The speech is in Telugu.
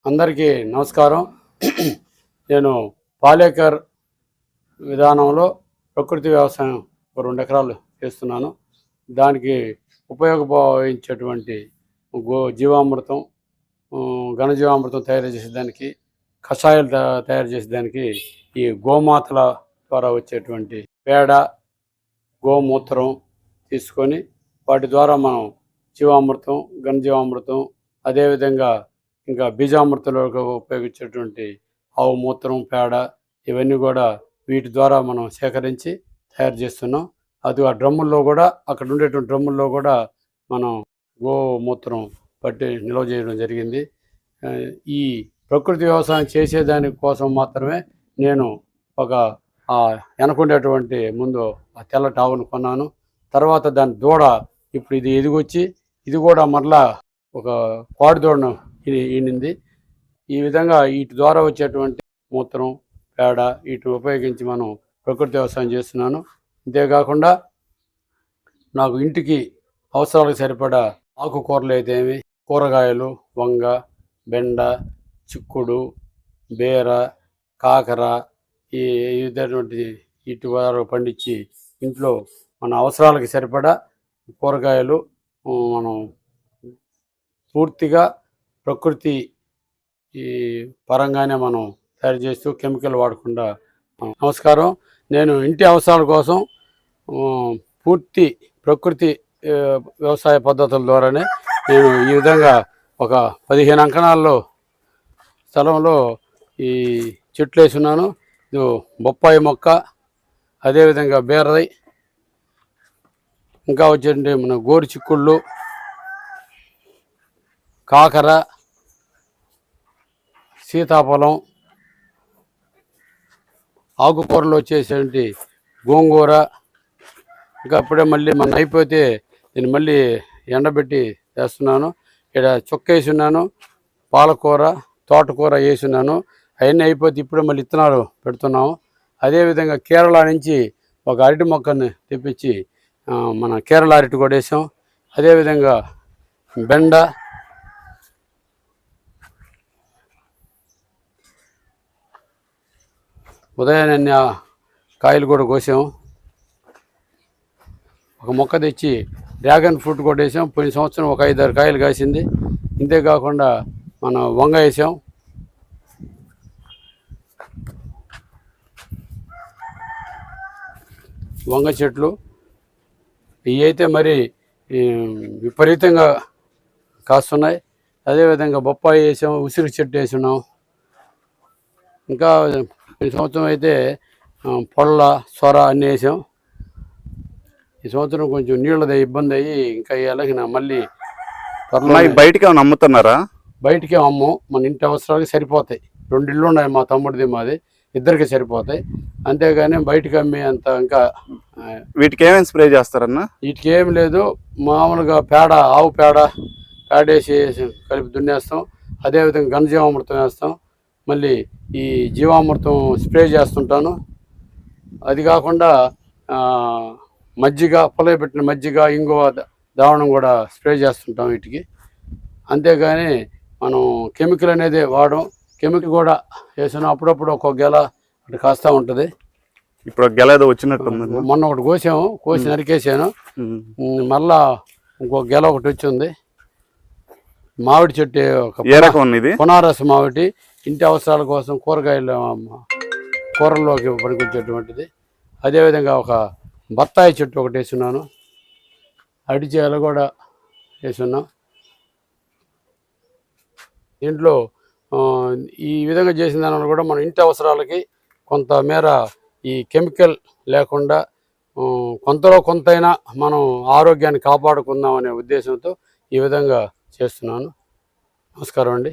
అందరికీ నమస్కారం. నేను పాలేకర్ విధానంలో ప్రకృతి వ్యవసాయం 2 ఎకరాలు చేస్తున్నాను. దానికి ఉపయోగించేటువంటి జీవామృతం, ఘనజీవామృతం తయారు చేసేదానికి, కషాయాలు తయారు చేసేదానికి ఈ గోమాతల ద్వారా వచ్చేటువంటి పేడ, గోమూత్రం తీసుకొని వాటి ద్వారా మనం జీవామృతం, ఘనజీవామృతం, అదేవిధంగా ఇంకా బీజామృతంలో ఉపయోగించేటువంటి ఆవు మూత్రం, పేడ ఇవన్నీ కూడా వీటి ద్వారా మనం సేకరించి తయారు చేస్తున్నాం. అది ఆ డ్రమ్ముల్లో కూడా, అక్కడ ఉండేటువంటి డ్రమ్ముల్లో కూడా మనం గోమూత్రం పట్టి నిల్వ చేయడం జరిగింది. ఈ ప్రకృతి వ్యవసాయం చేసేదాని కోసం మాత్రమే నేను ఒక వెనకుండేటువంటి ముందు ఆ తెల్లటి ఆవును కొన్నాను. తర్వాత దాని దూడ ఇప్పుడు ఇది ఎదిగొచ్చి ఇది కూడా మరలా ఒక పాడి దూడను ఈనింది. ఈ విధంగా వీటి ద్వారా వచ్చేటువంటి మూత్రం, పేడ వీటిని ఉపయోగించి మనం ప్రకృతి వ్యవసాయం చేస్తున్నాను. అంతేకాకుండా నాకు ఇంటికి అవసరాలకు సరిపడా ఆకుకూరలు అయితేమి, కూరగాయలు, వంగ, బెండ, చిక్కుడు, బీర, కాకర ఈ విధమైనటువంటి వీటి ద్వారా పండించి ఇంట్లో మన అవసరాలకు సరిపడా కూరగాయలు మనం పూర్తిగా ప్రకృతి ఈ పరంగానే మనం తయారు చేస్తూ కెమికల్ వాడకుండా. నమస్కారం. నేను ఇంటి అవసరాల కోసం పూర్తి ప్రకృతి వ్యవసాయ పద్ధతుల ద్వారానే నేను ఈ విధంగా ఒక 15 అంకణాల్లో స్థలంలో ఈ చెట్లు వేసున్నాను. ఇది బొప్పాయి మొక్క, అదేవిధంగా బీరది, ఇంకా వచ్చేటువంటి మన గోరు చిక్కుళ్ళు, కాకర, సీతాఫలం, ఆకుకూరలు వచ్చేసేటువంటి గోంగూర, ఇంకా అప్పుడే మళ్ళీ మన అయిపోతే నేను మళ్ళీ ఎండబెట్టి వేస్తున్నాను. ఇక్కడ చుక్క వేసున్నాను, పాలకూర, తోటకూర వేసున్నాను. అవన్నీ అయిపోతే ఇప్పుడే మళ్ళీ విత్తనాలు పెడుతున్నాము. అదేవిధంగా కేరళ నుంచి ఒక అరటి మొక్కని తెప్పించి మన కేరళ అరటి కూడా వేసాం. అదేవిధంగా బెండ, ఉదయాన్నే కాయలు కూడా కోసాము. ఒక మొక్క తెచ్చి డ్రాగన్ ఫ్రూట్ కూడా వేసాం. పోయిన సంవత్సరం ఒక 5-6 కాయలు కాసింది. ఇంతేకాకుండా మనం వంగ వేసాం. వంగ చెట్లు ఇవి అయితే మరి విపరీతంగా కాస్తున్నాయి. అదేవిధంగా బొప్పాయి వేసాం, ఉసిరి చెట్టు వేసున్నాం. ఇంకా ఈ సంవత్సరం అయితే పొల్ల, సొర అన్నీ వేసాం. ఈ సంవత్సరం కొంచెం నీళ్ళది ఇబ్బంది అయ్యి ఇంకా ఎలాగిన మళ్ళీ బయటికి ఏమైనా అమ్ముతున్నారా? బయటికి అమ్ము, మన ఇంటి అవసరాలకి సరిపోతాయి. 2 ఇళ్ళు ఉన్నాయి, మా తమ్ముడిది మాది, ఇద్దరికి సరిపోతాయి. అంతేగాని బయటకు అమ్మి అంత ఇంకా. వీటికి ఏమేమి స్ప్రే చేస్తారన్న? వీటికి ఏం లేదు, మామూలుగా పేడ, ఆవు పేడ వేసి కలిపి దున్నేస్తాం. అదేవిధంగా ఘనజీవామృతం వేస్తాం. మళ్ళీ ఈ జీవామృతం స్ప్రే చేస్తుంటాను. అది కాకుండా మజ్జిగ, పొలవి పెట్టిన మజ్జిగ, ఇంగువ దావణం కూడా స్ప్రే చేస్తుంటాం వీటికి. అంతేగాని మనం కెమికల్ అనేది వాడడం. కెమికల్ కూడా వేసాను. అప్పుడప్పుడు ఒక్కొక్క గెల అటు కాస్తూ ఉంటుంది. ఇప్పుడు గెల ఏదో వచ్చినట్టు మొన్న ఒకటి కోసాము, కోసి నరికేసాను. మళ్ళా ఇంకొక గెల ఒకటి వచ్చింది. మామిడి చెట్టు, పునారస మామిడి, ఇంటి అవసరాల కోసం కూరల్లోకి పనికొచ్చేటువంటిది. అదేవిధంగా ఒక బత్తాయి చెట్టు ఒకటి వేసున్నాను. అరటి చేయాలి కూడా వేసున్నాం. ఇంట్లో ఈ విధంగా చేసిన దానివల్ల కూడా మన ఇంటి అవసరాలకి కొంతమేర ఈ కెమికల్ లేకుండా కొంతలో కొంతైనా మనం ఆరోగ్యాన్ని కాపాడుకుందాం అనే ఉద్దేశంతో ఈ విధంగా చేస్తున్నాను. నమస్కారం అండి.